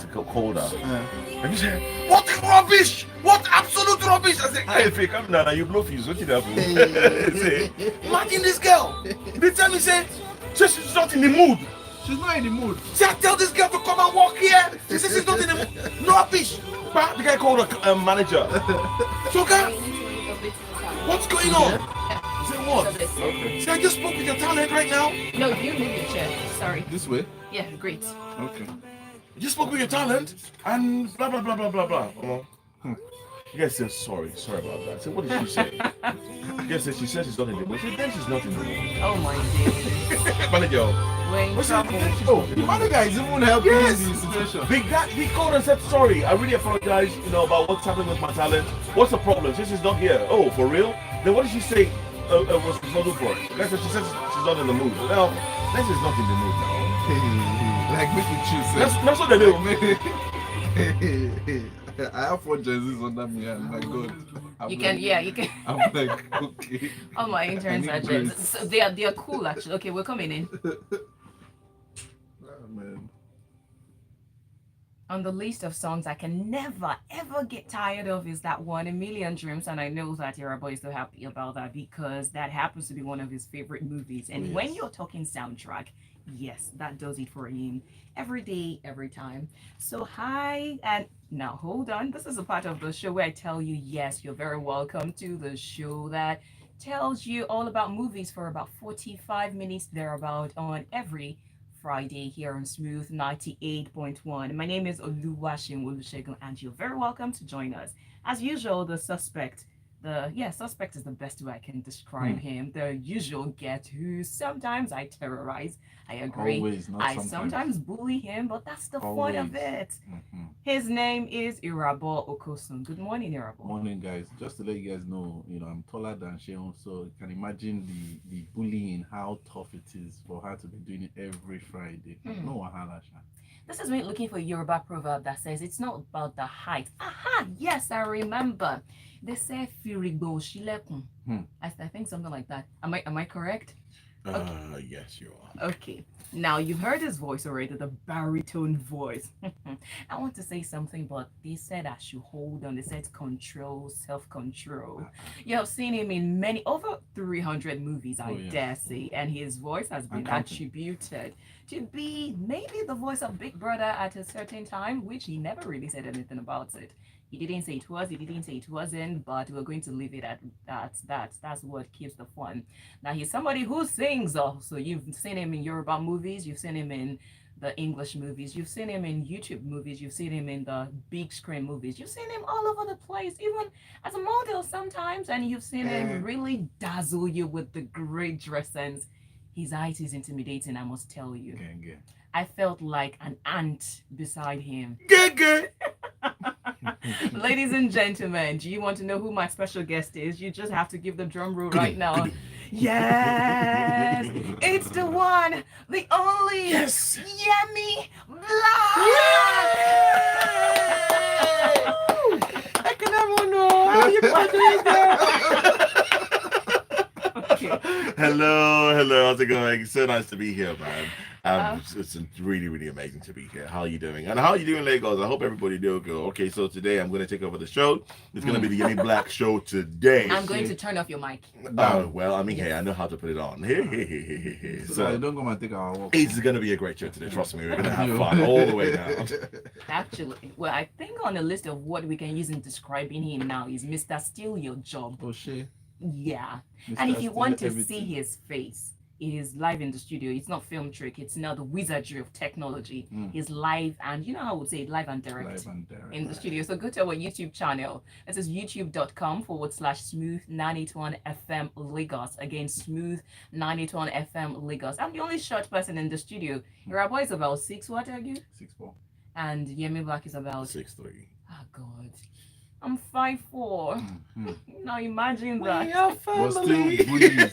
called her. And she said, "What rubbish! What absolute rubbish!" I said, "Hey, if you come down and you blow fuse, what did happen?" Say, "Imagine this girl. They tell me, say she's not in the mood. She's not in the mood. See, I tell this girl to come and walk here. She says she's not in the mood. Rubbish." But the guy called a manager. So, guy, what's going on? Say what? Okay. See, I just spoke with your talent right now. No, you move your chair. Sorry. This way? Yeah, great. Okay. You just spoke with your talent and blah blah blah blah blah blah. You guys said sorry about that. So what did she say? You guys said she said she's not in the mood. Then she's not in the mood. Oh my days. Manager. We're in trouble. Oh, the manager is even helping in the situation. He called and said sorry. I really apologize, about what's happening with my talent. What's the problem? Since she's not here. Oh, for real? Then what did she say? Was responsible for it? That's what she said. She's not in the mood. Well, then she's not in the mood now. Like make you choose. That's what they do. I have 4 jerseys under me, and my God. You can. I'm like, okay. Oh, my interns are just, so they are cool actually. Okay, we're coming in. Oh, man. On the list of songs I can never ever get tired of is that one, A Million Dreams, and I know that your boy is so happy about that because that happens to be one of his favorite movies. And when you're talking soundtrack, yes, that does it for him every day, every time. So hi, and now hold on. This is a part of the show where I tell you, yes, you're very welcome to the show that tells you all about movies for about 45 minutes thereabout on every Friday here on Smooth 98.1. My name is Oluwaseun Olusegun, and you're very welcome to join us. As usual, the suspect is the best way I can describe him. The usual get who sometimes I terrorize. I agree. Always, I sometimes bully him, but that's the fun of it. His name is Irabo Okosun. Good morning, Irabo. Morning, guys. Just to let you guys know, I'm taller than Sheon, so you can imagine the bullying, how tough it is for her to be doing it every Friday. No wahala, Sha. This is me looking for a Yoruba proverb that says it's not about the height. Aha, yes, I remember. They say Firigbo Shilekun. I think something like that. Am I correct? Okay. Yes, you are. Okay. Now you've heard his voice already, the baritone voice. I want to say something, but they said I should hold on. They said control, self-control. You have seen him in over 300 movies, I dare say, and his voice has been attributed to be maybe the voice of Big Brother at a certain time, which he never really said anything about it. He didn't say it was, he didn't say it wasn't, but we're going to leave it at that. That's what keeps the fun. Now, he's somebody who sings also. You've seen him in Yoruba movies, you've seen him in the English movies, you've seen him in YouTube movies, you've seen him in the big screen movies, you've seen him all over the place, even as a model sometimes, and you've seen him really dazzle you with the great dress sense. His height is intimidating, I must tell you. I felt like an ant beside him. Ladies and gentlemen, do you want to know who my special guest is? You just have to give the drum roll right now. Yes, it's the one, the only, Yemi BLAQ. I can never know how you doing there. Okay. Hello, how's it going? So nice to be here, man. It's really, really amazing to be here. How are you doing? And how are you doing, Lagos? I hope everybody do good. Okay, so today I'm going to take over the show. It's going to be the Yemi BLAQ show today. I'm going to turn off your mic. Well, I mean, hey, I know how to put it on. Hey. So don't go and take our walk. It's going to be a great show today. Trust me, we're going to have fun all the way down. Actually, well, I think on the list of what we can use in describing him now is Mr. Steal Your Job. Oh, shit. Yeah. And if you want to see his face, it is live in the studio. It's not film trick. It's not the wizardry of technology. It's live, and you know how I would say it, live and direct in the studio. So go to our YouTube channel. This is youtube.com/smooth981fm Lagos. Again, smooth 981 FM Lagos. I'm the only short person in the studio. Your boy is about 6. What are you? 6'4". And Yemi BLAQ is about 6'3". Oh God. I'm 5'4". Now imagine that. We are family. We're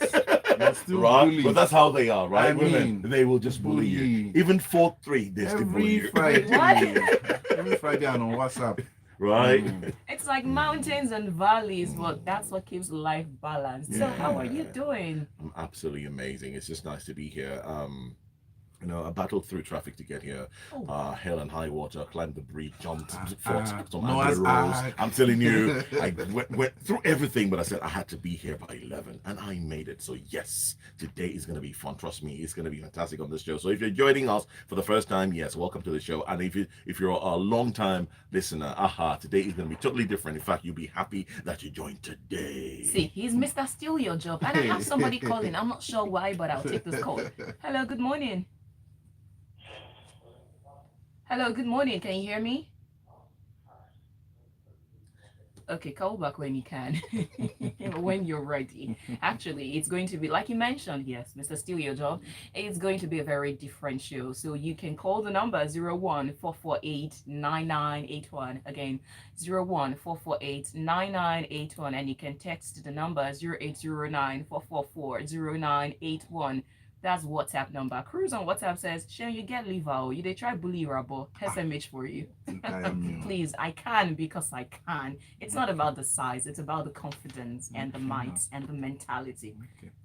still bullies. But that's how they are, right? I mean, women, they will just bully you. Even 4'3", they still bully you. Every Friday and on WhatsApp. Right? It's like mountains and valleys, but that's what keeps life balanced. So how are you doing? I'm absolutely amazing. It's just nice to be here. You know, I battled through traffic to get here. Oh. Hell and high water, climbed the bridge, jumped, Ah, fought some Noah's angry rows. Ark. I'm telling you, I went through everything, but I said I had to be here by 11, and I made it. So yes, today is going to be fun. Trust me, it's going to be fantastic on this show. So if you're joining us for the first time, yes, welcome to the show. And if you're a long time listener, today is going to be totally different. In fact, you'll be happy that you joined today. See, he's Mr. Steal Your Job. And I have somebody calling. I'm not sure why, but I'll take this call. Hello, good morning. Hello, good morning. Can you hear me? Okay, call back when you can. When you're ready. Actually, it's going to be, like you mentioned, yes, Mr. Steal Your Job. It's going to be a very different show. So you can call the number 014489981. Again, 014489981. And you can text the number 0809444091. That's WhatsApp number. Cruise on WhatsApp says, Shen, you get liver. You they try bully rabo. SMH for you. Please, I can because I can. It's not about the size, it's about the confidence and the might and the mentality.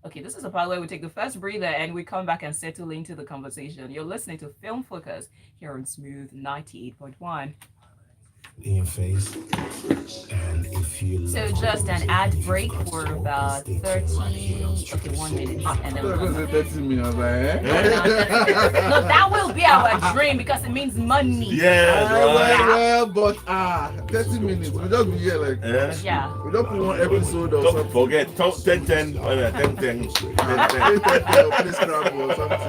Okay, this is the part where we take the first breather and we come back and settle into the conversation. You're listening to Film Focus here on Smooth 98.1. In your face, and if you so just an ad break for about 30 1 minute and then we'll 30 minutes, right? no, that will be our dream because it means money. Yeah, well, but 30 minutes. We just be here like yeah. We don't put one episode or Don't something. forget 10 10 10 Play Scrabble or something.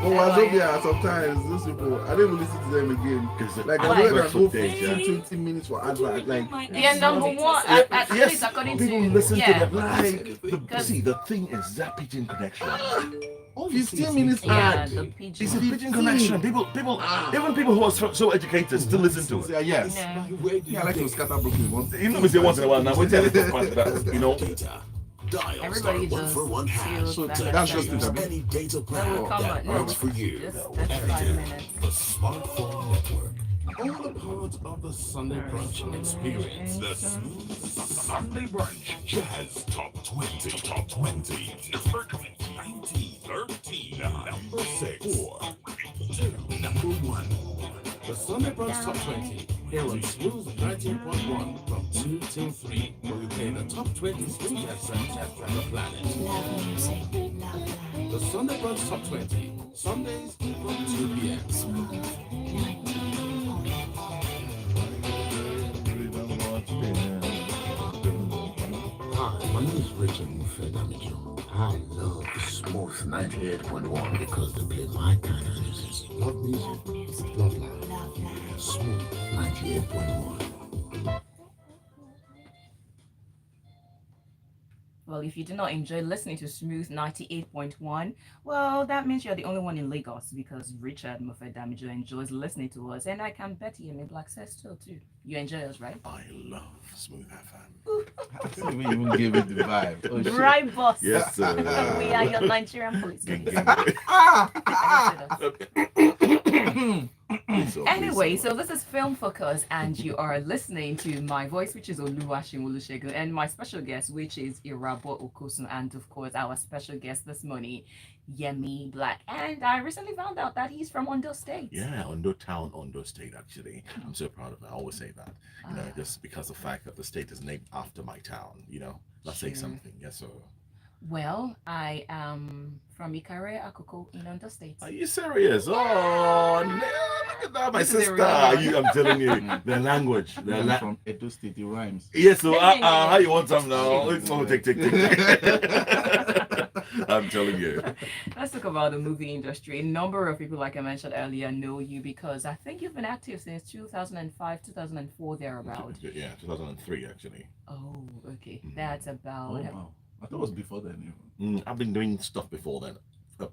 But Wazobia, sometimes those people, I don't even listen to them again. Like, I know that go 15-20 minutes for advert. Like, yeah, number one, at least according people to listen to yeah. them. Like, the thing is that pigeon connection. 15 minutes Yeah, ad. the pigeon. It's a pigeon connection. People, even people who are so educated still listen to it. Yes. Yeah. Yeah, I like to scatter Brooklyn once. You know, we say once in a while now. We tell it to pass that, you know. Everybody just feels So that that's just it. any data that plan will come that no, works for you. just 5 minutes. The smartphone network. All the parts of the Sunday brunch experience. The smooth Sunday brunch. Jazz Top 20. Top 20. Number 20. 19. 13. Number 6. 4. 2. Number 1. The Sunday brunch Top 20. Here on Smooth 19.1 from 2 till 3. Where we play the top 20 smooth jazz on the planet. The Sunday brunch Top 20. Sundays from 2 p.m. Hi, my name is Richard Mufedamijo. I love the Smooth 98.1 because they play my kind of music. Love music, love life. Smooth 98.1. Well, if you do not enjoy listening to Smooth 98.1, well, that means you're the only one in Lagos because Richard Mufedamijo enjoys listening to us, and I can bet Yemi BLAQ says so too. You enjoy us, right? I love Smooth FM. I think we even gave it the vibe. Oh, shit. Right, boss. Yes, sir. We are your Nigerian police. Anyway, so this is Film Focus, and you are listening to my voice, which is Oluwaseun Olusegun, and my special guest, which is Irabo Okosun, and of course, our special guest this morning, Yemi BLAQ. And I recently found out that he's from Ondo State. Yeah, Ondo Town, Ondo State, actually. I'm so proud of it. I always say that. You know, just because of the fact that the state is named after my town, you know. Let's say something. Yes, sir. Well, I am from Ikare Akoko in Ondo State. Are you serious? Oh, no, look at that, my This is a sister. real one. I'm telling you, the language. I'm from Edo State, it rhymes. Yes, so how you want some now? It's no take. I'm telling you. Let's talk about the movie industry. A number of people, like I mentioned earlier, know you because I think you've been active since 2005, 2004, thereabout. Yeah, 2003 actually. Oh, okay. That's about... Oh, wow. I thought it was before then. Even. I've been doing stuff before then,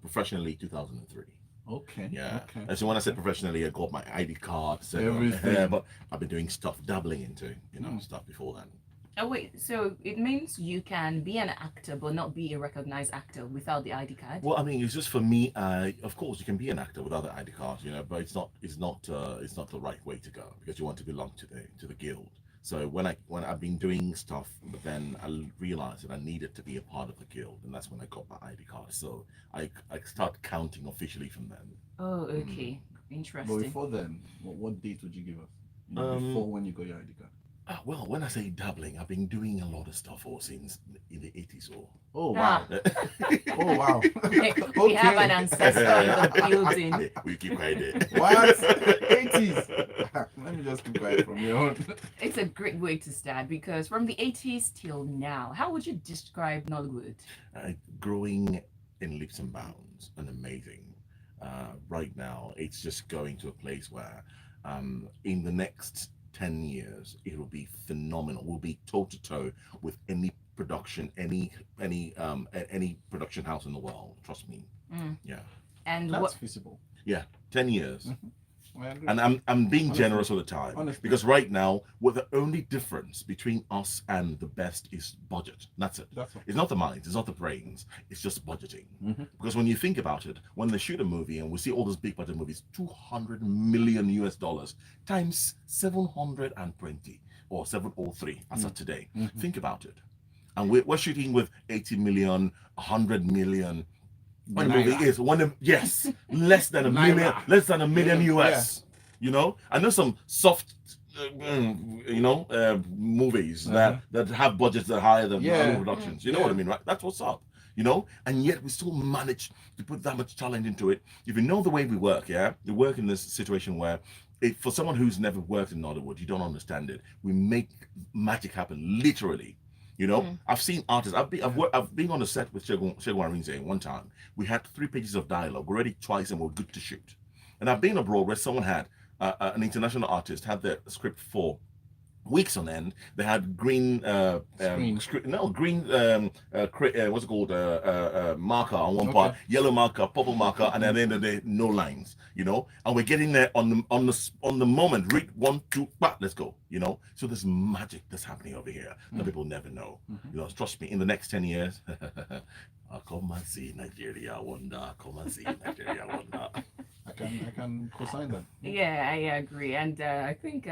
professionally 2003. Okay. Yeah. Okay. And so when I said professionally, I got my ID card, Everything. Yeah, but I've been doing stuff, dabbling into, stuff before then. Oh, wait. So it means you can be an actor but not be a recognized actor without the ID card? Well, I mean, it's just for me. Of course, you can be an actor without the ID card, but it's not the right way to go because you want to belong to the guild. So when I've been doing stuff, but then I realized that I needed to be a part of the guild, and that's when I got my ID card. So I start counting officially from then. Oh, okay. But Interesting. before then, what date would you give us? Before when you got your ID card? Well, when I say dabbling, I've been doing a lot of stuff since in the 80s. Oh wow! Ah. Oh wow! We have an ancestor in the building. We keep quiet there. What? 80s? Let me just keep quiet from here on. It's a great way to start because from the 80s till now, how would you describe Nollywood? Growing in leaps and bounds and amazing. Right now, it's just going to a place where in the next 10 years, it will be phenomenal. We'll be toe to toe with any production, any production house in the world. Trust me. Yeah. And That's what? feasible. Yeah. 10 years. I agree. And I'm being Honestly. generous all the time Honestly. because right now, what the only difference between us and the best is budget. That's it. That's all. It's not the minds, it's not the brains, it's just budgeting. Mhm. Because when you think about it, when they shoot a movie and we see all those big budget movies, 200 million US dollars times 720 or 703 as of today. Think about it. And we're shooting with 80 million, 100 million. When the movie Naira. is yes, less than a million, Naira. less than a million US. You know, I know some soft, movies that have budgets that are higher than other productions. You know what I mean, right? That's what's up. You know, and yet we still manage to put that much challenge into it. If you know the way we work, we work in this situation where, for someone who's never worked in Nollywood, you don't understand it. We make magic happen, literally. You know, I've seen artists. I've been on a set with Shegun Arinze one time. We had 3 pages of dialogue. We read it twice and we're good to shoot. And I've been abroad where someone had an international artist had their script for weeks on end. They had green what's it called marker on one part, yellow marker, purple marker, and at the end of the day, no lines. You know, and we're getting there on the moment. Read 1, 2, let's go. You know, so there's magic that's happening over here that people never know. You know, trust me. In the next 10 years, I'll come and see Nigeria. I wonder. Come and see Nigeria. I wonder. I can co-sign that. Yeah, I agree. And I think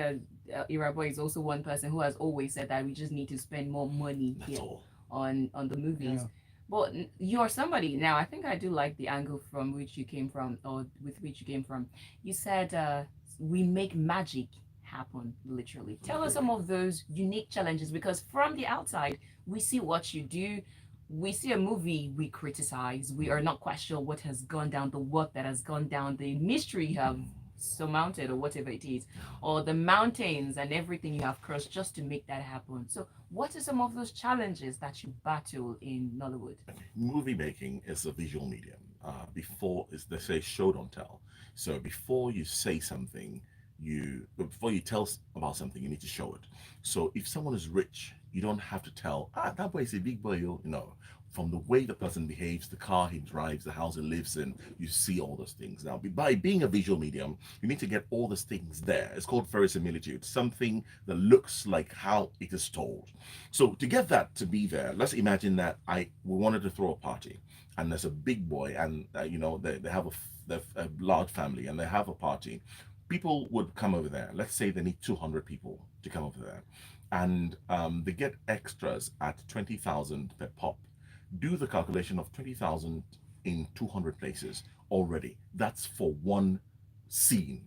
Iraboy is also one person who has always said that we just need to spend more money That's here all. on the movies. Yeah. But you're somebody now. I think I do like the angle from which you came from, or with which you came from. You said we make magic happen, literally. Tell us some of those unique challenges because from the outside we see what you do. We see a movie, we criticize. We are not quite sure what has gone down, the work that has gone down, the mystery you have surmounted, or whatever it is, or the mountains and everything you have crossed just to make that happen. So, what are some of those challenges that you battle in Nollywood? Movie making is a visual medium. They say show don't tell. So before you say something, before you tell about something, you need to show it. So if someone is rich, you don't have to tell, that boy is a big boy. You know, from the way the person behaves, the car he drives, the house he lives in, you see all those things. Now, by being a visual medium, you need to get all those things there. It's called verisimilitude, something that looks like how it is told. So to get that to be there, let's imagine that we wanted to throw a party, and there's a big boy, and they have a large family, and they have a party. People would come over there. Let's say they need 200 people to come over there, and they get extras at 20,000 per pop. Do the calculation of 20,000 in 200 places already. That's for one scene.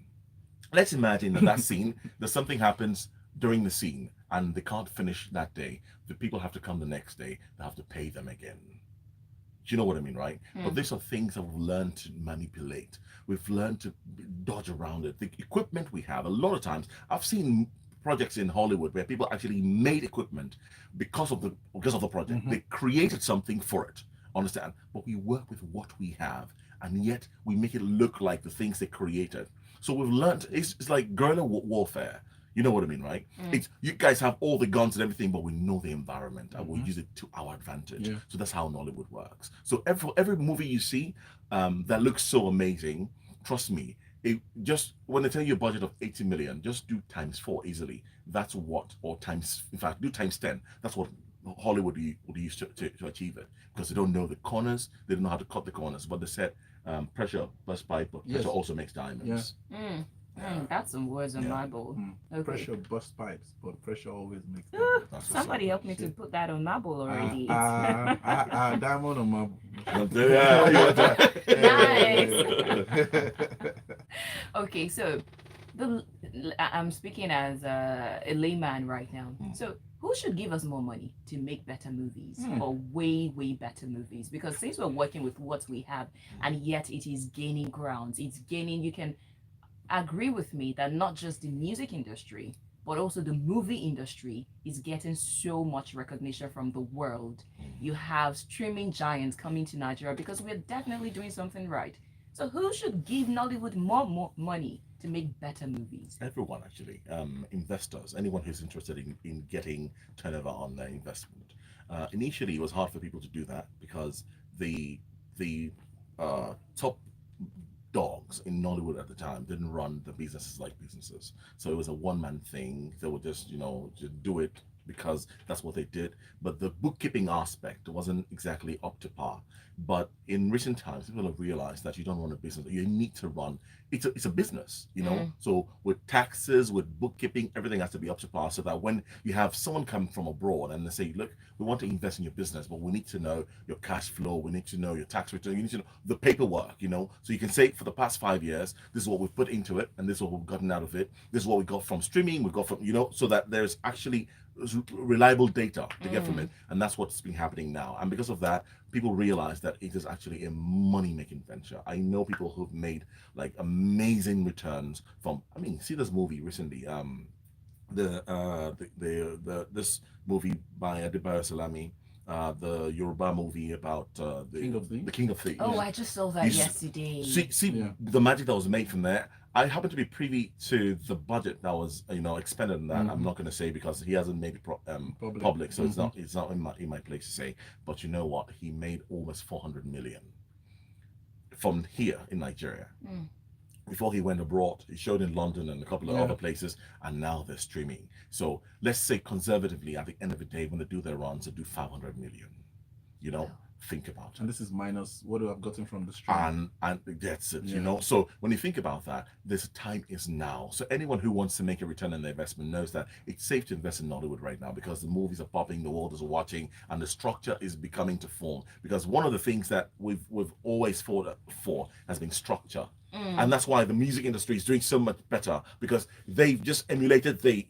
Let's imagine that scene, that something happens during the scene and they can't finish that day. The people have to come the next day. They have to pay them again. Do you know what I mean, right? But these are things that we've learned to manipulate. We've learned to dodge around it. The equipment we have, a lot of times, I've seen projects in Hollywood where people actually made equipment because of the project. They created something for it, understand? But we work with what we have, and yet we make it look like the things they created. So we've learned, it's like guerrilla warfare. You know what I mean, right? It's, you guys have all the guns and everything, but we know the environment and we'll use it to our advantage. So that's how Nollywood works. So every movie you see that looks so amazing, trust me, just when they tell you a budget of 80 million, just do times 4 easily. That's what, or times, in fact, do times 10. That's what Hollywood would use to achieve it, because they don't know the corners, they don't know how to cut the corners. But they said pressure plus pipe, but pressure also makes diamonds. That's some words on my bowl. Okay. Pressure bust pipes, but pressure always makes Somebody help me to put that on my bowl already. diamond on my Nice. Okay, so I'm speaking as a layman right now. So who should give us more money to make better movies or way better movies? Because since we're working with what we have and yet it is gaining grounds, it's gaining, you can agree with me that not just the music industry but also the movie industry is getting so much recognition from the world. You have streaming giants coming to Nigeria because we're definitely doing something right. So who should give Nollywood more money to make better movies? Everyone, actually. Investors, anyone who's interested in getting turnover on their investment. Initially, it was hard for people to do that because the top dogs in Nollywood at the time didn't run the businesses like businesses. So it was a one-man thing. They would just, just do it because that's what they did. But the bookkeeping aspect wasn't exactly up to par. But in recent times, people have realized that you don't run a business. You need to run. It's a business, So with taxes, with bookkeeping, everything has to be up to par. So that when you have someone come from abroad and they say, "Look, we want to invest in your business, but we need to know your cash flow. We need to know your tax return. You need to know the paperwork, So you can say for the past 5 years, this is what we've put into it, and this is what we've gotten out of it. This is what we got from streaming. We got from so that there's actually reliable data to get from it, and that's what's been happening now. And because of that, people realize that it is actually a money-making venture. I know people who've made like amazing returns from. I mean, see this movie recently, this movie by Adebayo Salami, the Yoruba movie about the King of Thieves. Oh, I just saw that yesterday. See the magic that was made from there. I happen to be privy to the budget that was expended on that. I'm not going to say because he hasn't made it public, so it's not in my place to say. But you know what? He made almost 400 million from here in Nigeria. Before he went abroad, he showed in London and a couple of other places, and now they're streaming. So let's say conservatively, at the end of the day, when they do their runs, they do 500 million. Think about it. And this is minus what I've gotten from the stream. And that's it, So when you think about that, this time is now. So anyone who wants to make a return on their investment knows that it's safe to invest in Nollywood right now because the movies are popping, the world is watching, and the structure is becoming to form. Because one of the things that we've always fought for has been structure. And that's why the music industry is doing so much better because they've just emulated the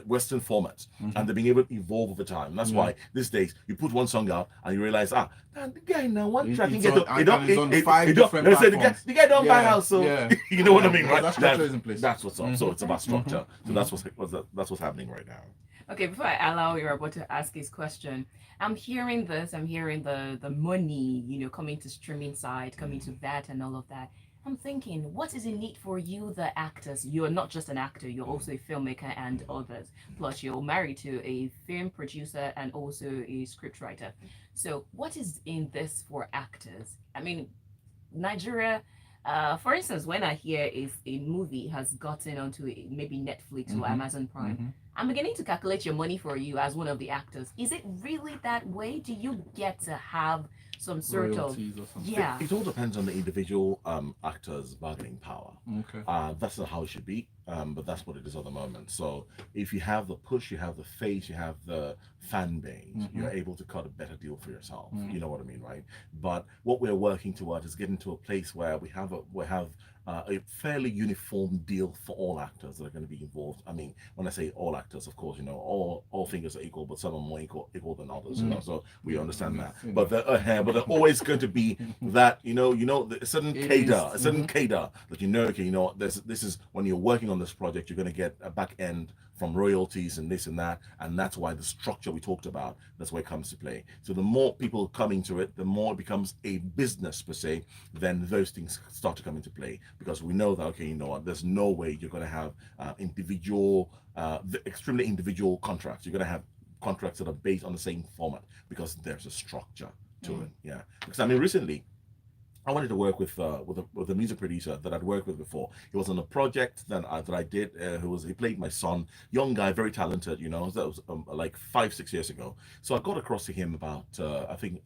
Western formats and they've been able to evolve over time. And that's why these days you put one song out and you realize, man, the guy now one track can get the guy don't buy house, so you know what I mean, right? That structure is in place. That's what's up. So it's about structure. So that's what's happening right now. Okay, before I allow Yoruba to ask his question, I'm hearing the money, coming to streaming side, coming to that and all of that. I'm thinking, what is in need for you, the actors? You're not just an actor, you're also a filmmaker and others. Plus, you're married to a film producer and also a scriptwriter. So what is in this for actors? I mean, Nigeria, for instance, when I hear if a movie has gotten onto maybe Netflix or Amazon Prime, I'm beginning to calculate your money for you as one of the actors. Is it really that way? Do you get to have some sort royalties of or something? yeah? It all depends on the individual actor's bargaining power. Okay. That's not how it should be, but that's what it is at the moment. So if you have the push, you have the face, you have the fan base, you're able to cut a better deal for yourself. You know what I mean, right? But what we're working towards is getting to a place where we have a fairly uniform deal for all actors that are going to be involved. I mean, when I say all actors, of course, all fingers are equal, but some are more equal than others. So we understand that. But they're always going to be that a certain cadre that this is when you're working on this project, you're going to get a back end from royalties and this and that, and that's why the structure we talked about, that's where it comes to play. So the more people come into it, the more it becomes a business per se, then those things start to come into play, because we know that there's no way you're going to have extremely individual contracts. You're going to have contracts that are based on the same format because there's a structure to it. Because I mean, recently I wanted to work with a music producer that I'd worked with before. He was on a project that I did. He played my son, young guy, very talented. That was like 5 6 years ago. So I got across to him about I think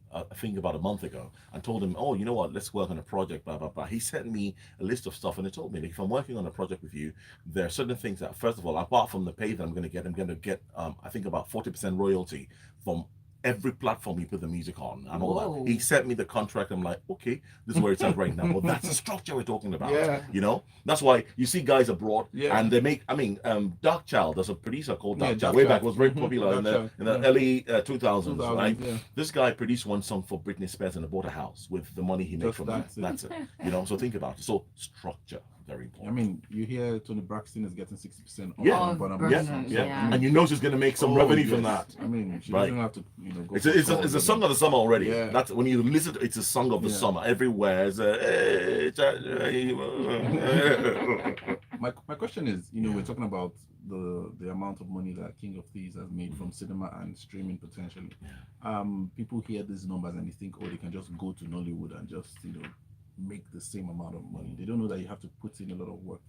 about a month ago, and told him, oh, you know what, let's work on a project. Blah blah blah. He sent me a list of stuff, and he told me that if I'm working on a project with you, there are certain things that, first of all, apart from the pay that I'm going to get I think about 40% royalty from every platform you put the music on and all Whoa. that. He sent me the contract. I'm like, okay, this is where it's at right now. But that's the structure we're talking about. Yeah. That's why you see guys abroad, Yeah. and they make. I mean, Dark Child. There's a producer called Dark Child. Dark Way Child. back was very Mhm. popular in Dark the Child. early 2000s, right? Yeah. This guy produced one song for Britney Spears and bought a house with the money he made Just from that's that. it. That's it. So think about it. So structure, very I important. mean, you hear Tony Braxton is getting 60% off Yeah. on Burna Of Boy Yeah, Burna, songs. yeah, yeah. and you know she's gonna make some revenue from yes. that. I mean, she Right. doesn't have to, go. It's for a song of the summer already. Yeah. That's when you listen. It's a song of the Yeah. summer everywhere. It's My question is, we're talking about the amount of money that King of Thieves has made from cinema and streaming potentially. People hear these numbers and they think, oh, they can just go to Nollywood and just make the same amount of money. They don't know that you have to put in a lot of work.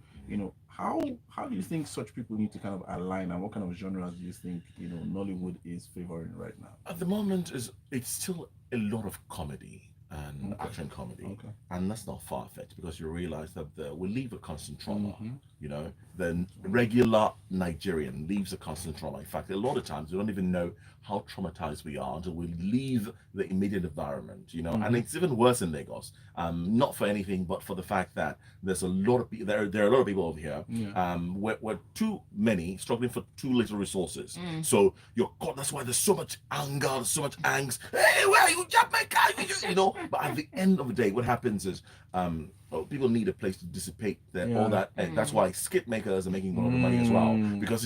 How do you think such people need to kind of align, and what kind of genres do you think Nollywood is favoring right now? At the moment, it's still a lot of comedy and Okay. action comedy, Okay. and that's not far fetched because you realize that we leave a constant trauma. Mhm. The regular Nigerian leaves a constant trauma. In fact, a lot of times we don't even know how traumatized we are until we leave the immediate environment. And it's even worse in Lagos. Not for anything, but for the fact that there's a lot of people. There are a lot of people over here. Yeah. We're too many struggling for too little resources. Mm. So you're caught. That's why there's so much anger, there's so much angst. Hey, where are you, Jamaica? But at the end of the day, what happens is people need a place to dissipate all that, and that's why skit makers are making more of the money as well, because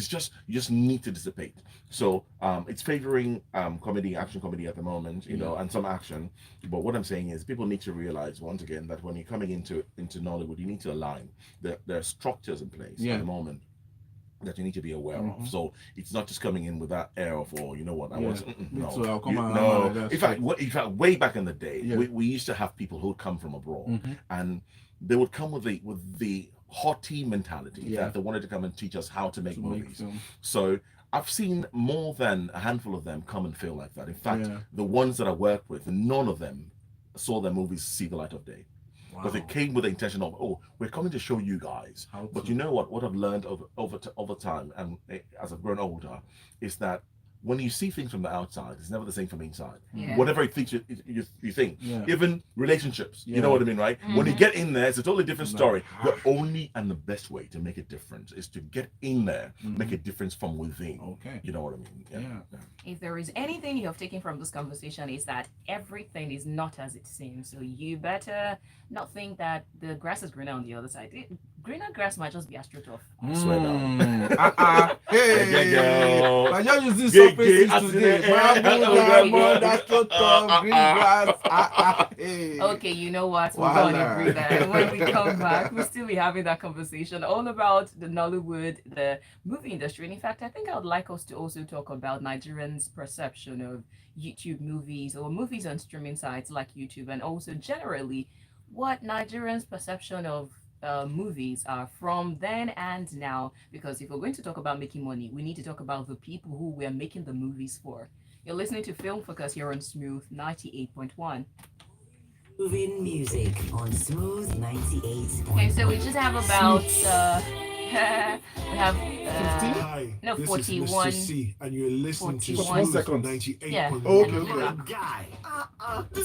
you just need to dissipate. So it's favoring action comedy at the moment, and some action. But what I'm saying is people need to realize once again that when you're coming into Nollywood, you need to align. There are structures in place at the moment that you need to be aware of. So it's not just coming in with that air of, oh, you know what, I was no. So I'll come No. In fact, way back in the day, we used to have people who would come from abroad, and they would come with the haughty mentality that they wanted to come and teach us how to make movies. So I've seen more than a handful of them come and feel like that. In fact, the ones that I worked with, none of them saw their movies see the light of day. But they came with the intention of, oh, we're coming to show you guys. But you know what I've learned over time, and as I've grown older, is that when you see things from the outside, it's never the same from inside. Yeah. Whatever it thinks you think. Yeah. Even relationships, you know what I mean, right? When you get in there, it's a totally different story. The only and the best way to make a difference is to get in there, make a difference from within. Okay. You know what I mean? Yeah. If there is anything you have taken from this conversation, is that everything is not as it seems. So you better not think that the grass is greener on the other side. Greener grass might just be astroturf. I swear down. Hey, girl. I just using Gay, surfaces I today. see Marble, that. that's so tough. Green grass. Hey. Okay, you know what? We're Voila. going to agree that when we come back, we'll still be having that conversation all about the Nollywood, the movie industry. And in fact, I think I would like us to also talk about Nigerians' perception of YouTube movies or movies on streaming sites like YouTube, and also generally what Nigerians' perception of movies are from then and now. Because if we're going to talk about making money, we need to talk about the people who we're making the movies for. You're listening to Film Focus here on Smooth 98.1. Moving music on Smooth 98. Okay, so we just have about we have Hi, no, this 41. is Mr. C, and you're listening to 41 Smooth seconds. 98. Yeah. Oh, okay, And okay. Guy.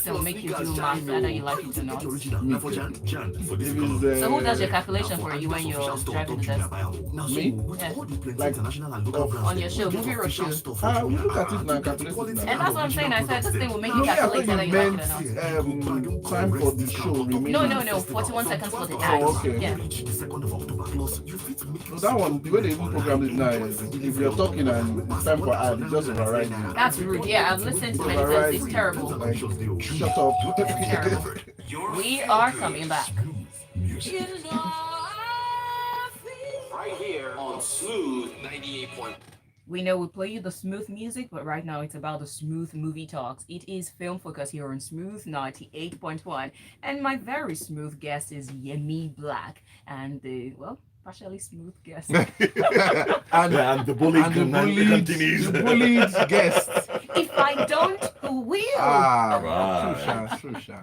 so make you do math, whether you like it or not. If So it's, who does your calculation for you when you're driving the desk? me? Yeah. Like, On your show, movie review. we look at it now, calculate it now. And that's what I'm saying. I said this thing will make you No, I thought calculate whether you you like it or meant not. time for the show remaining. No. 41 seconds for the ad. Oh, okay. Yeah. So that one, the way they even program it now is if you're talking and it's time for ad, it just overrides you. That's rude. Yeah, I've listened to it. It's terrible. Like, shut up. It's terrible. We are coming back. Right here on Smooth 98. We know we play you the smooth music, but right now it's about the smooth movie talks. It is Film Focus here on Smooth 98.1. And my very smooth guest is Yemi BLAQ. And the, well, partially smooth guest. and, And the bully and the continues. bullied guest. If I don't, who will? Right. True, Sha.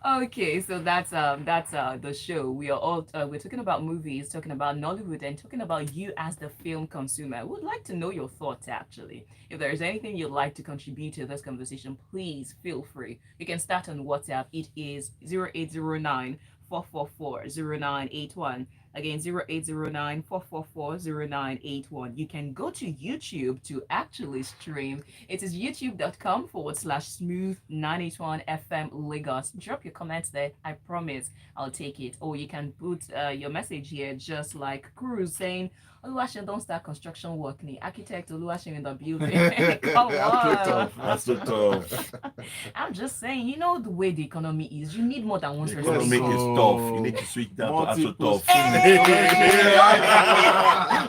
Okay, so that's the show. We are all we're talking about movies, talking about Nollywood, and talking about you as the film consumer. Would like to know your thoughts actually. If there's anything you'd like to contribute to this conversation, please feel free. You can start on WhatsApp. It is 0809 444 0981. Again, 0809 444 0981. You can go to YouTube to actually stream. It is youtube.com/smooth 981 FM Lagos. Drop your comments there. I promise I'll take it. Or you can put your message here, just like Cruz saying, Oluwaseun don't start construction work. The architect Oluwaseun in the building. Come on. That's so tough. I'm just saying, you know the way the economy is. You need more than one The person. economy is tough. You need to switch that to Multiple AstroTurf. Hey!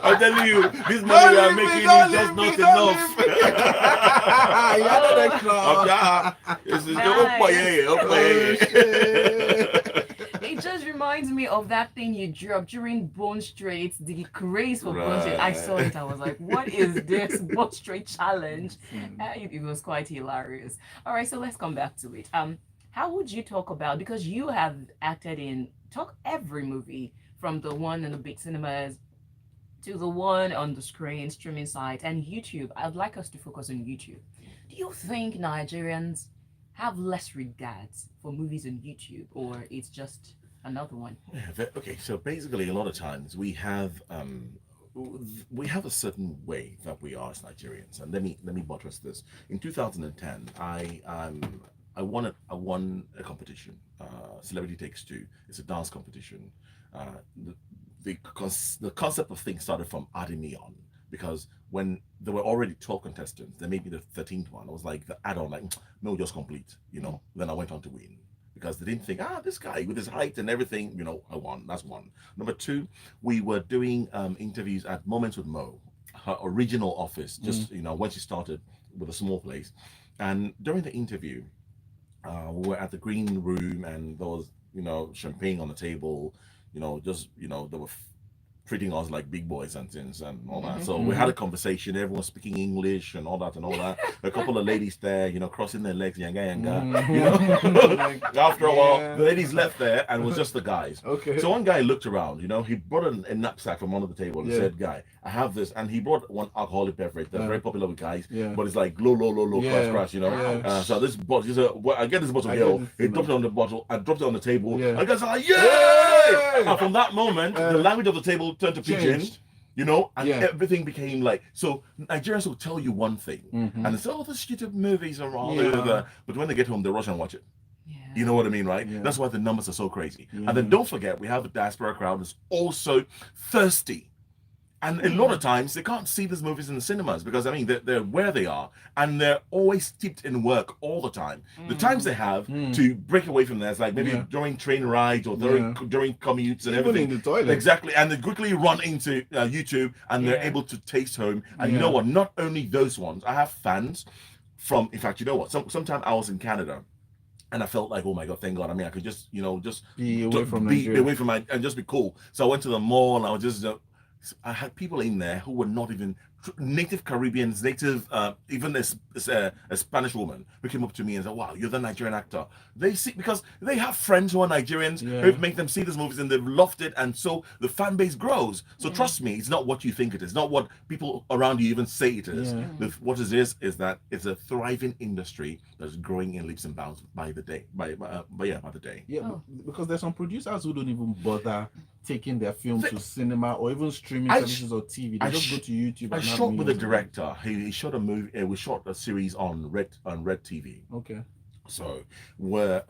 I'm telling you, this money we are making is just not enough. It just reminds me of that thing you dropped during Bone Straight, the craze for Bone Straight. I saw it, I was like, what is this Bone Straight challenge? It was quite hilarious. All right, so let's come back to it. How would you talk about, because you have acted in every movie, from the one in the big cinemas to the one on the screen, streaming site, and YouTube. I'd like us to focus on YouTube. Do you think Nigerians have less regards for movies on YouTube, or it's just another one? Okay, so basically, a lot of times we have a certain way that we are as Nigerians, and let me buttress this. In 2010, I won a competition. Celebrity Takes Two. It's a dance competition. The concept of things started from adding me on, because when there were already 12 contestants, there may be the 13th one. I was like the add-on, like no, just complete, Then I went on to win, because they didn't think, this guy with his height and everything, I won. That's one. Number two, we were doing interviews at Moments with Mo, her original office, just when she started with a small place, and during the interview, we were at the green room, and there was champagne on the table, they were treating us like big boys and things and all that. So we had a conversation, everyone speaking English and all that. A couple of ladies there, crossing their legs, yanga. After a while, the ladies left there, and it was just the guys. Okay. So one guy looked around, he brought a knapsack from under the table and said, guy, I have this. And he brought one alcoholic beverage that's very popular with guys, but it's like low, crash, So this bottle, I get this bottle here, he dropped it on the bottle, I dropped it on the table, and the guys are like, yay! And from that moment, the language of the table turned to pidgin, and everything became like, so Nigerians will tell you one thing, and they say, this stupid movies are all over, but when they get home, they rush and watch it. You know what I mean, right? That's why the numbers are so crazy. And then don't forget, we have a diaspora crowd that's also thirsty. And a lot of times they can't see these movies in the cinemas, because they're where they are, and they're always steeped in work all the time. The times they have to break away from that, it's like maybe during train rides or during commutes and everything. Even in the toilet. Exactly, and they quickly run into YouTube, and they're able to taste home. And you know what? Not only those ones, I have fans from. In fact, you know what? Sometime I was in Canada, and I felt like, oh my God, thank God. I could just be away from my and just be cool. So I went to the mall, and I was just. I had people in there who were not even native Caribbeans, even a Spanish woman who came up to me and said, wow, you're the Nigerian actor. They see, because they have friends who are Nigerians who make them see these movies, and they've loved it, and so the fan base grows. So trust me, it's not what you think it is, not what people around you even say it is. What it is that it's a thriving industry that's growing in leaps and bounds by the day. By the day. Because there's some producers who don't even bother taking their film to cinema or even streaming services or TV. They just go to YouTube. I shot with a director. He shot a movie. We shot a series on Red TV. Okay. So while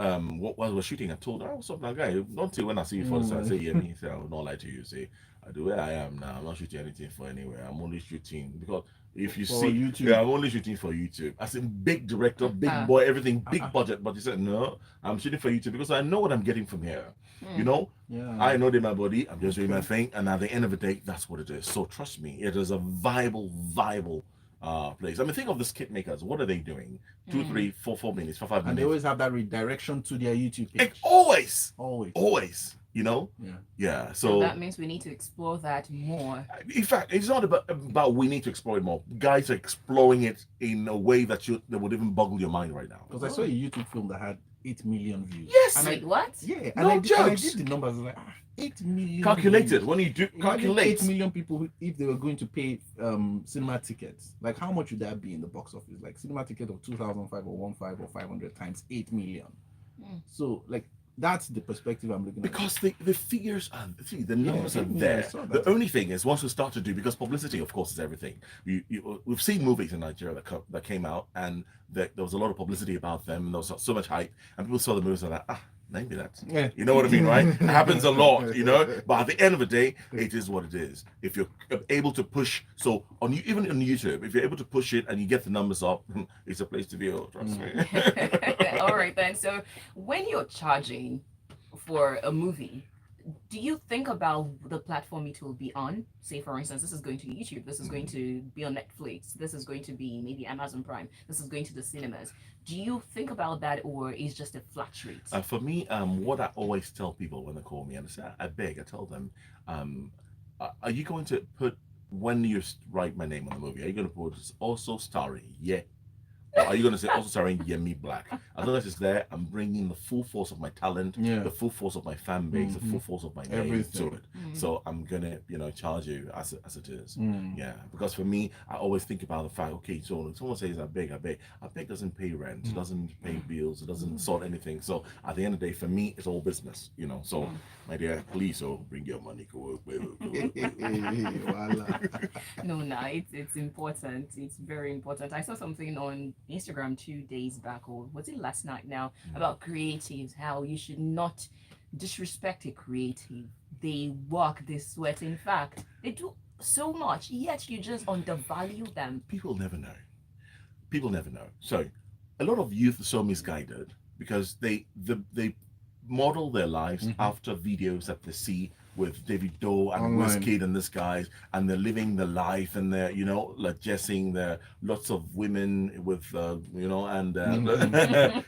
we're shooting, I told her, what's up, that guy? Don't say when I see you for the I say, Yemi. He said, I will not lie to you. Say, the way I am now, I'm not shooting anything for anywhere. I'm only shooting because If you For see, YouTube. yeah, I'm only shooting for YouTube. As in big director, big boy, everything, big budget. But he said, no, I'm shooting for YouTube because I know what I'm getting from here. You know, Yeah. I know they're my body. I'm just doing my thing, and at the end of the day, that's what it is. So trust me, it is a viable place. I mean, think of the skit makers. What are they doing? 2, 3, 4, 4 minutes, 5 And they minutes. always have that redirection to their YouTube page. Always. Always. You know. Yeah. So that means we need to explore that more. In fact, it's not about we need to explore it more. Guys are exploring it in a way that would even boggle your mind right now. Because I saw a YouTube film that had 8 million views. Yes. And Wait, what? Yeah. No And jokes. I did the numbers. I was like, 8 million. Calculated. Views. When you do Imagine calculate, 8 million people if they were going to pay cinema tickets. Like, how much would that be in the box office? Like, cinema ticket of 2,005 or 15 or 500 times 8 million. So, like, that's the perspective I'm looking at. because the figures are the numbers are there. The only thing is once we start to do, because publicity, of course, is everything. We've seen movies in Nigeria that came out and there was a lot of publicity about them. And there was so much hype, and people saw the movies and like, maybe that's, you know what I mean, right? It happens a lot, you know. But at the end of the day, it is what it is. If you're able to push, so on you, even on YouTube, if you're able to push it and you get the numbers up, it's a place to be. Trust me. All right then. So when you're charging for a movie, do you think about the platform it will be on? Say, for instance, this is going to YouTube, this is going to be on Netflix, this is going to be maybe Amazon Prime, this is going to the cinemas. Do you think about that, or is just a flat rate? For me, what I always tell people when they call me and I say, I tell them, are you going to put, when you write my name on the movie, are you going to put also starring? Yeah. Or are you going to say also starring Yemi BLAQ? As long as it's there, I'm bringing the full force of my talent, the full force of my fan base, the full force of my name to it. So I'm gonna, charge you as it is. Yeah, because for me, I always think about the fact, okay, so when someone says I beg doesn't pay rent, it doesn't pay bills, it doesn't sort anything. So at the end of the day, for me, it's all business, So my dear, please, bring your money. No, it's important. It's very important. I saw something on Instagram 2 days back, or was it last night now, about creatives, how you should not disrespect a creative. They work, they sweat. In fact, they do so much, yet you just undervalue them. People never know. So a lot of youth are so misguided because they model their lives after videos that they see with David Doe and Wizkid and this guys, and they're living the life, and they're like dressing, there lots of women with and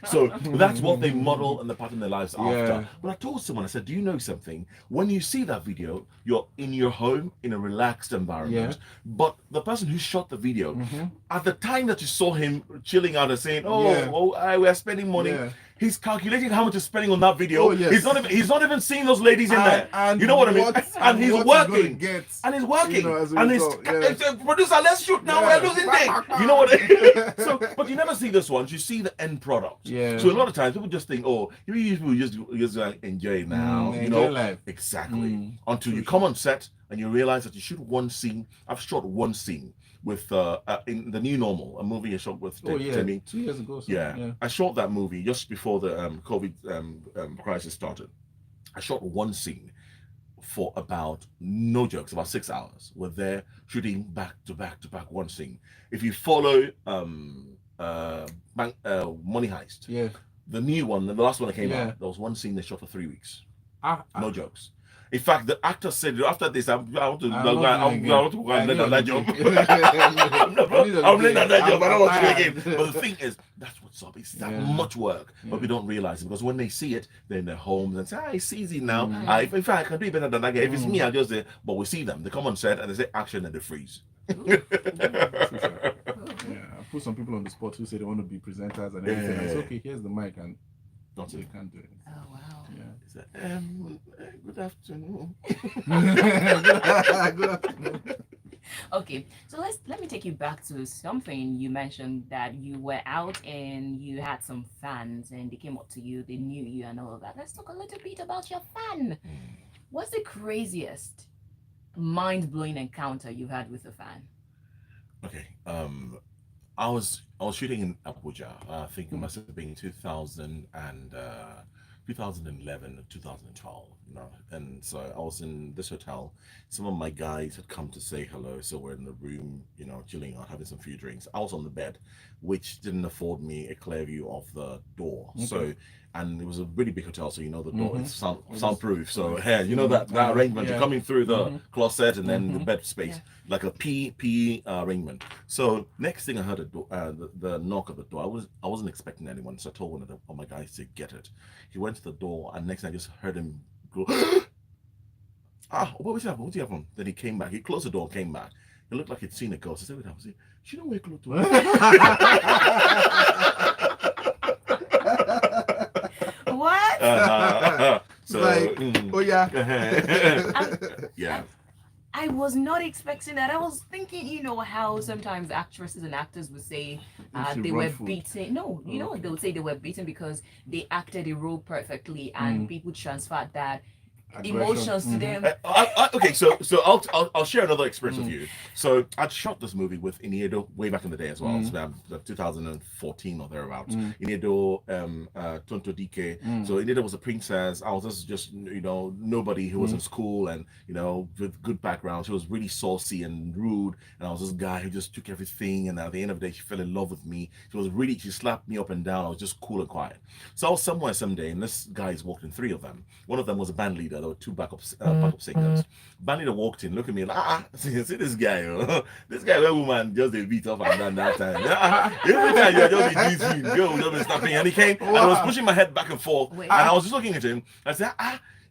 so that's what they model and they pattern their lives after. But I told someone, I said, do you know something? When you see that video, you're in your home in a relaxed environment, but the person who shot the video, at the time that you saw him chilling out and saying, we're spending money, he's calculating how much he's spending on that video. He's not even seeing those ladies in there. You know what I mean? And he's working. And he's working. And he's producer, let's shoot now. We're losing things. You know what I mean? So, but you never see this one. You see the end product. So a lot of times people just think, you just enjoy now. Enjoy life. Exactly. Until you come on set and you realize that you shoot one scene. I've shot one scene with in The New Normal, a movie I shot with Yemi 2 years ago. I shot that movie just before the COVID crisis started. I shot one scene for about, no jokes, about 6 hours. We're there shooting back to back to back one scene. If you follow Money Heist, the new one, the last one that came out, there was one scene they shot for 3 weeks. No jokes. In fact, the actor said, after this, I want to go and let that job. I'm letting that job. I don't want to do it again. But the thing is, that's what's up. It's that much work. But we don't realize it, because when they see it, they're in their homes and say, it's easy now. In fact, I can do it better than that guy. If it's me, I'll just say, but we see them. They come on set and they say action and they freeze. I put some people on the spot who say they want to be presenters and everything. I say, okay, here's the mic, and they can't do it. Oh, wow. Good afternoon. Good afternoon. Okay, so let me take you back to something you mentioned, that you were out and you had some fans and they came up to you, they knew you and all of that. Let's talk a little bit about your fan. What's the craziest, mind-blowing encounter you had with a fan? Okay, I was shooting in Abuja. I think it must have been 2000 and 2011 2012, you know. And so I was in this hotel. Some of my guys had come to say hello, so we're in the room, you know, chilling out, having some few drinks. I was on the bed, which didn't afford me a clear view of the door. So, and it was a really big hotel, so you know the door is soundproof. So yeah, you know that arrangement. You're coming through the closet and then the bed space, like a P arrangement. So next thing I heard the knock at the door. I wasn't expecting anyone, so I told one of my guys to get it. He went to the door, and next thing I just heard him go, ah, what was happening? Then he came back. He closed the door, came back. It looked like he'd seen a ghost. I said, what happened? She don't wake up to it. What? So, like, oh yeah. Yeah. I was not expecting that. I was thinking, you know, how sometimes actresses and actors would say they were beaten. No, you know, they would say they were beaten because they acted a role perfectly, and people transferred that emotions to them. Okay, so I'll share another experience with you. So I'd shot this movie with Iniedo way back in the day as well. It's 2014 or thereabouts. Iniedo, Tonto Dike. So Iniedo was a princess. I was just you know, nobody who was in school and, you know, with good background. She was really saucy and rude, and I was this guy who just took everything, and at the end of the day she fell in love with me. She slapped me up and down. I was just cool and quiet. So I was somewhere someday, and this guy's walked in, 3 of them. One of them was a band leader. There were 2 backup singers. Band leader walked in, look at me like, see this guy, this guy, that woman just a beat off and down that time. Every time you're just a girl, just be snapping, and he came and I was pushing my head back and forth, and I was just looking at him. I said,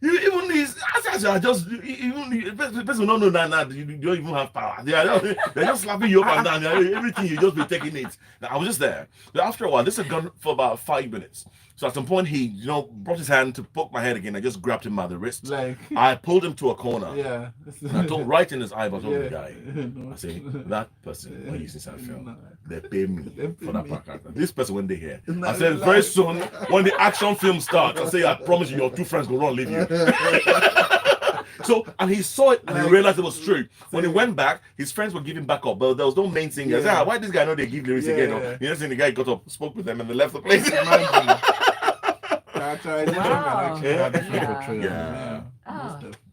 even these, I just even the person don't know that you don't even have power. They're just slapping you up and down. Everything you just be taking it. Now, I was just there. But after a while, this had gone for about 5 minutes. So at some point, he, you know, brought his hand to poke my head again. I just grabbed him by the wrist. Like, I pulled him to a corner. Yeah. And I told right in his eye, but told the guy, I say, that person, when you see that film, they pay me for that character. This person, when they hear, I said, very soon, when the action film starts, I say, I promise you, your 2 friends will not leave you. So, and he saw it and he realized it was true. When he went back, his friends were giving back up, but there was no main singer. I said, why this guy know they give lyrics again? No? You know, the guy got up, spoke with them, and they left the place.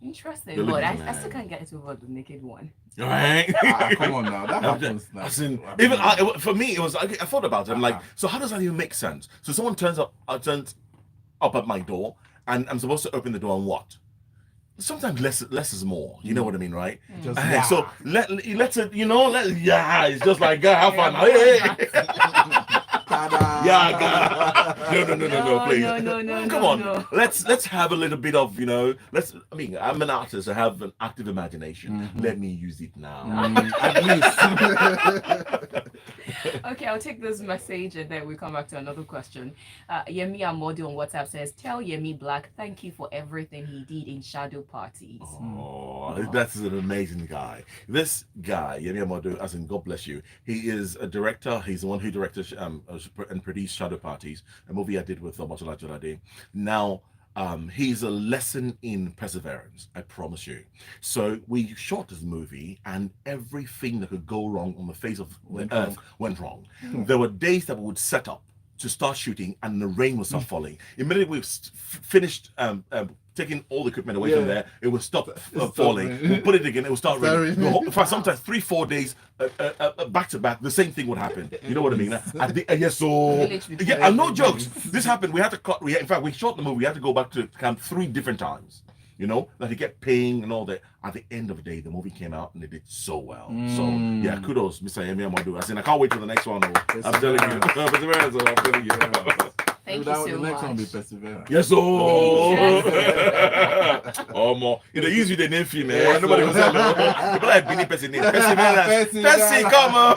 Interesting. But I still can't get over the naked one. Right? Come on now, that happens. For me, it was. I thought about it. I'm like, so how does that even make sense? So someone turns up at my door, and I'm supposed to open the door and what? Sometimes less is more. You know what I mean, right? So let's it. You know, it's just like have fun. No, please. No, come on. No. Let's have a little bit of, you know, I'm an artist. I have an active imagination. Let me use it now. At least. Okay, I'll take this message and then we come back to another question. Yemi Amodi on WhatsApp says, tell Yemi BLAQ thank you for everything he did in shadow parties. That's an amazing guy. This guy, Yemi Amodi, as in God bless you, he is a director. He's the one who directed and produced Shadow Parties, a movie I did with Omotola Jalade. Now, he's a lesson in perseverance, I promise you. So we shot this movie and everything that could go wrong on the face of the earth went wrong. There were days that we would set up to start shooting and the rain would start falling. Immediately we finished taking all the equipment away from there, it would stop falling. We'll put it again, it would start raining. Sometimes 3-4 days back to back, the same thing would happen. You know what I mean? No jokes. This happened. We had to cut. In fact, we shot the movie. We had to go back to camp 3 different times. You know, that he kept paying and all that. At the end of the day, the movie came out and it did so well. So yeah, kudos, Mr. Yemi Amadu. I can't wait for the next one. I'm telling you, perseverance. I'm telling you. Thank you so the much. next one will be perseverance. Yes, more. You know, use the name film, man. Nobody will say no. People like Billy Perseverance. Percy, come on.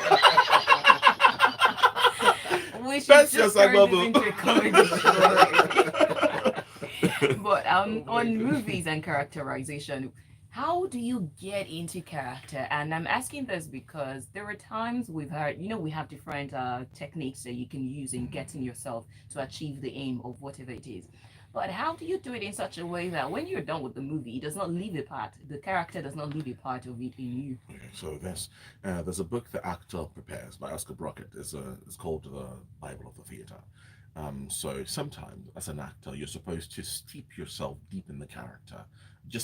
We should just turn this into a comedy show. But on movies and characterization, how do you get into character? And I'm asking this because there are times we've heard, you know, we have different techniques that you can use in getting yourself to achieve the aim of whatever it is. But how do you do it in such a way that when you're done with the movie, it does not leave a part, the character does not leave a part of it in you? Okay, so there's a book the actor prepares by Oscar Brockett. It's called The Bible of the Theater. So sometimes as an actor, you're supposed to steep yourself deep in the character,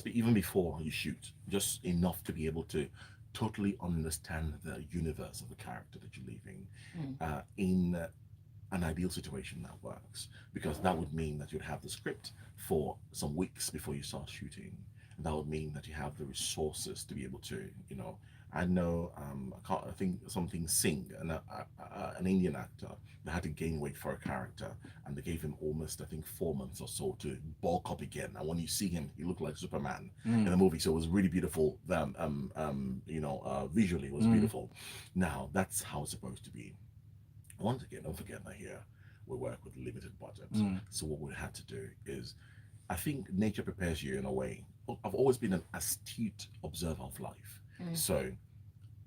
even before you shoot, just enough to be able to totally understand the universe of the character that you're leaving. In an ideal situation that works, because that would mean that you'd have the script for some weeks before you start shooting. And that would mean that you have the resources to be able to, I know, I think something Singh, an Indian actor, that had to gain weight for a character, and they gave him almost, I think, 4 months or so to bulk up again. And when you see him, he looked like Superman in the movie. So it was really beautiful. Visually, it was beautiful. Now that's how it's supposed to be. Once again, don't forget that here we work with limited budgets. So what we had to do is, I think nature prepares you in a way. I've always been an astute observer of life. So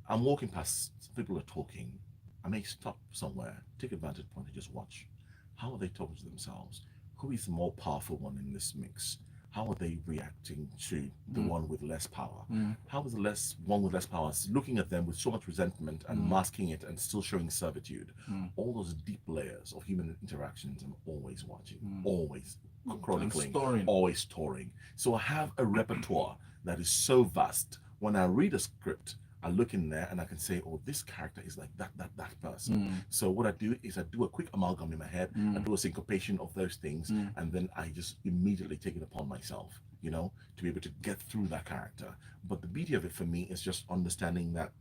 I'm walking past, people are talking. I may stop somewhere, take advantage point and just watch. How are they talking to themselves? Who is the more powerful one in this mix? How are they reacting to the one with less power? How is the one with less power looking at them with so much resentment and masking it and still showing servitude? All those deep layers of human interactions I'm always watching, always chronicling, always storing. So I have a repertoire that is so vast. When I read a script, I look in there and I can say, oh, this character is like that person. So what I do is I do a quick amalgam in my head, I do a syncopation of those things, and then I just immediately take it upon myself, to be able to get through that character. But the beauty of it for me is just understanding that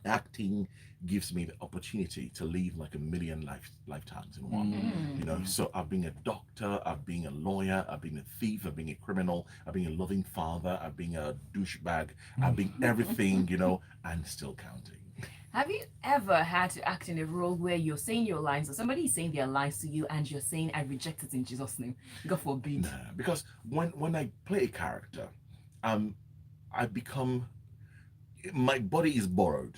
acting gives me the opportunity to live like a million lifetimes in one. So I've been a doctor, I've been a lawyer, I've been a thief, I've been a criminal, I've been a loving father, I've been a douchebag, I've been everything, and still counting. Have you ever had to act in a role where you're saying your lines, or somebody is saying their lines to you, and you're saying, "I reject it in Jesus' name"? God forbid. Nah, because when I play a character, I become, my body is borrowed.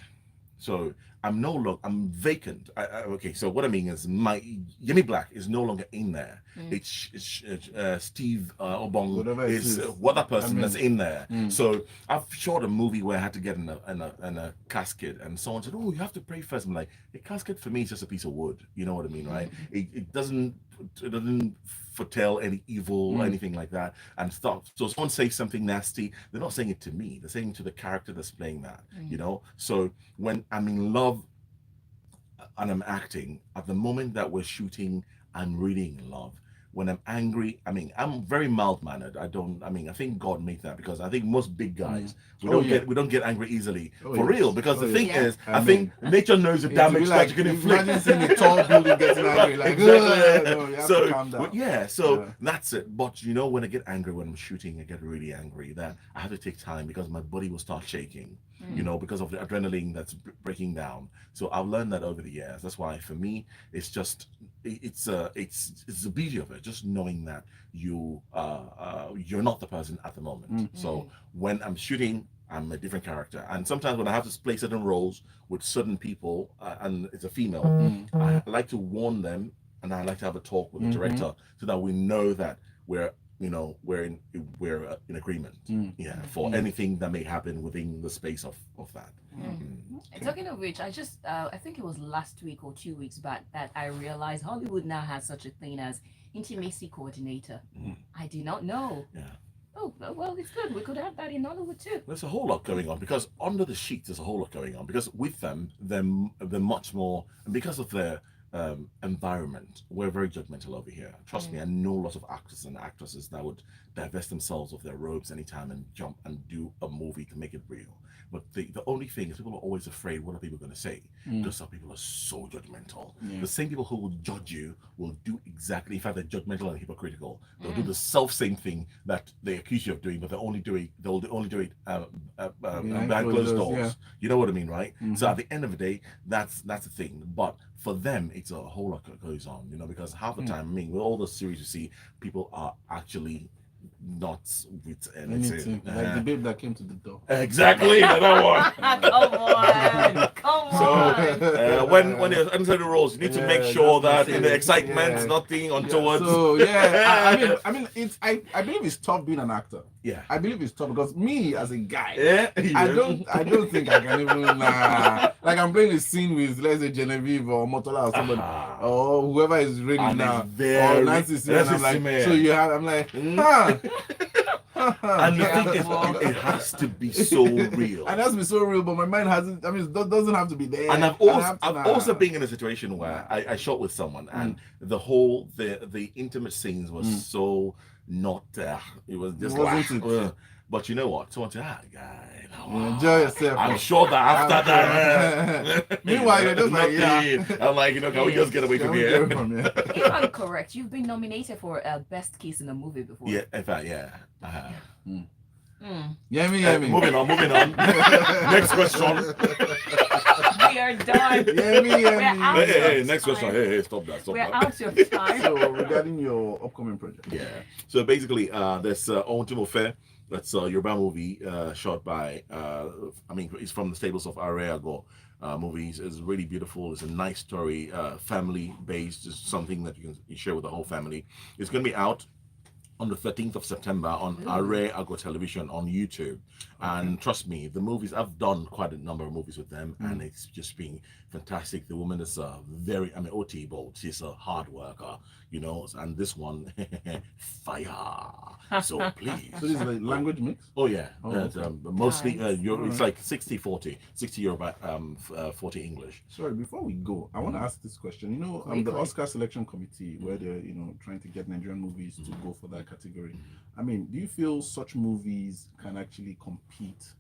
So I'm vacant. Okay, so what I mean is my Yemi BLAQ is no longer in there. It's Steve Obong is what that person that's in there. So I've shot a movie where I had to get in a casket, and someone said, "Oh, you have to pray first." I'm like, a casket for me is just a piece of wood. You know what I mean, right? It doesn't foretell any evil or anything like that and stuff. So someone says something nasty, they're not saying it to me, they're saying it to the character that's playing that. So when I'm in love and I'm acting, at the moment that we're shooting, I'm really in love. When I'm angry, I'm very mild-mannered. I think God made that, because I think most big guys, we don't get angry easily. For real, because the thing is, I think nature knows the damage that you can inflict. Imagine seeing a tall building getting angry, like, exactly. No, you have to calm down. So that's it. But when I get angry, when I'm shooting, I get really angry. That I have to take time, because my body will start shaking. Because of the adrenaline that's breaking down. So I've learned that over the years. That's why for me, it's just it's the beauty of it, just knowing that you're not the person at the moment. So when I'm shooting, I'm a different character. And sometimes when I have to play certain roles with certain people, and it's a female, I like to warn them, and I like to have a talk with the director, so that we know that we're in agreement, for anything that may happen within the space of that. Talking of which, I think it was last week or 2 weeks back that I realized Hollywood now has such a thing as intimacy coordinator. I did not know. Oh, well, it's good. We could have that in Hollywood too. There's a whole lot going on, because under the sheets there's a whole lot going on, because with them they're much more, and because of their environment, we're very judgmental over here. Trust me, I know lots of actors and actresses that would divest themselves of their robes anytime and jump and do a movie to make it real. But the only thing is, people are always afraid, what are people going to say? Because some people are so judgmental. The same people who will judge you will do exactly, in fact, they're judgmental and hypocritical. They'll do the same thing that they accuse you of doing, but they'll only do it behind closed doors. You know what I mean, right? So at the end of the day, that's the thing. But for them, it's a whole lot that goes on, because half the time, with all the series you see, people are actually not with anything. Like the babe that came to the door. Exactly, that one. Come on. So when you enter the roles, you need to make sure that in the excitement, nothing untoward. So yeah, I mean, it's I believe it's tough being an actor. Yeah, I believe it's tough because me as a guy, I I don't think I can even like I'm playing a scene with, let's say, Genevieve or Motola or somebody or whoever is ready And now, it's or Nancy C, and I'm like, Nancy so you have, I'm like, huh. And the thing is, it has to be so real. And it has to be so real, but my mind hasn't. I mean, it doesn't have to be there. And I've also been in a situation where I shot with someone, and the intimate scenes was so not. It was just but you know what? Someone said, guy, enjoy yourself. I'm sure that after that. Meanwhile, you're just like, I'm like, can we just get away from here? If I'm correct, you've been nominated for best kiss in a movie before. Yeah, in fact, yeah. Yemi. Moving on. Next question. We are done. Yemi. Hey, next question. Hey, stop that. We're out of time. So regarding your upcoming project. Yeah. So basically, there's Ontimo Fair. That's a Yoruba movie shot by, it's from the stables of Areago movies. It's really beautiful. It's a nice story, family-based. It's something that you can share with the whole family. It's going to be out on the 13th of September on Areago Television on YouTube. And trust me, the movies, I've done quite a number of movies with them, and it's just been fantastic. The woman is OT Bolt, she's a hard worker, and this one, fire. So please. So this is a language mix? Oh yeah, mostly Nice. it's like 60-40, 60 Yoruba, 40 English. Sorry, before we go, I want to ask this question. The Oscar Selection Committee, where they're trying to get Nigerian movies to go for that category. I mean, do you feel such movies can actually compete,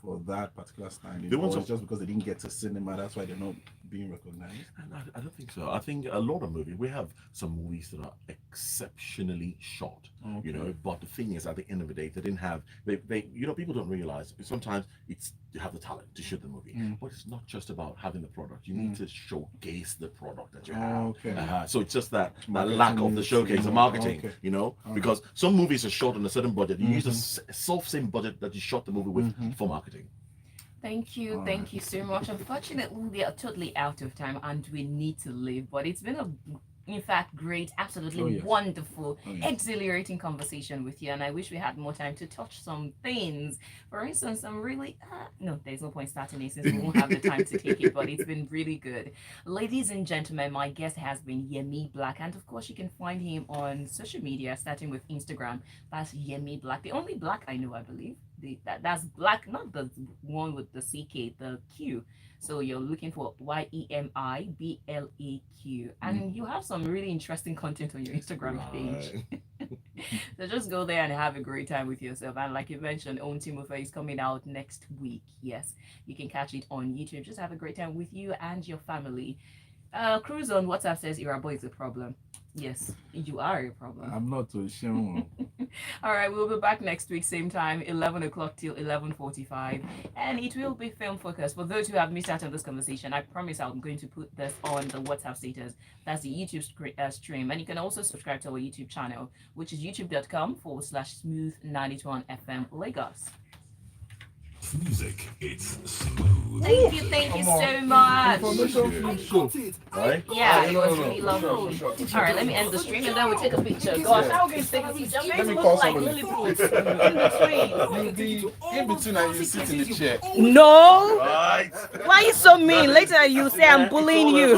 for that particular standing? Or it's just because they didn't get to cinema, that's why they're not being recognized? I don't think so. I think a lot of movies, we have some movies that are exceptionally shot, but the thing is, at the end of the day, they didn't have, people don't realize, sometimes you have the talent to shoot the movie, but it's not just about having the product. You need to showcase the product that you have. So it's just that lack of the showcase, the marketing, because some movies are shot on a certain budget. You use the same budget that you shot the movie with for marketing. Thank you so much. Unfortunately, we are totally out of time and we need to leave, but it's been in fact, great, absolutely wonderful, exhilarating conversation with you. And I wish we had more time to touch some things. For instance, some really, no, there's no point starting it since we won't have the time to take it, but it's been really good. Ladies and gentlemen, my guest has been Yemi BLAQ. And of course, you can find him on social media, starting with Instagram. That's Yemi BLAQ. The only BLAQ I know, I believe. That's BLAQ, not the one with the CK, the Q. So you're looking for YEMIBLAQ, and you have some really interesting content on your Instagram page. So just go there and have a great time with yourself. And like you mentioned, Ontimo Fair is coming out next week. Yes, you can catch it on YouTube. Just have a great time with you and your family. Cruz on WhatsApp says Irabo is a problem. Yes, you are a problem. I'm not too sure. All right, we'll be back next week, same time, 11 o'clock till 11:45, and it will be film focused. For those who have missed out on this conversation, I promise I'm going to put this on the WhatsApp status. That's the YouTube stream, and you can also subscribe to our YouTube channel, which is youtube.com/smooth91 FM Lagos. Music, it's smooth. Thank you so much. Right? Yeah, it was really lovely. All right, let me end the stream and then we'll take a picture. Gosh, how are we going to take a picture? Let me Look call like somebody. Lilliput in between. You'll be in between and you sit in the chair. No. Right. Why are you so mean? Later you say I'm bullying you.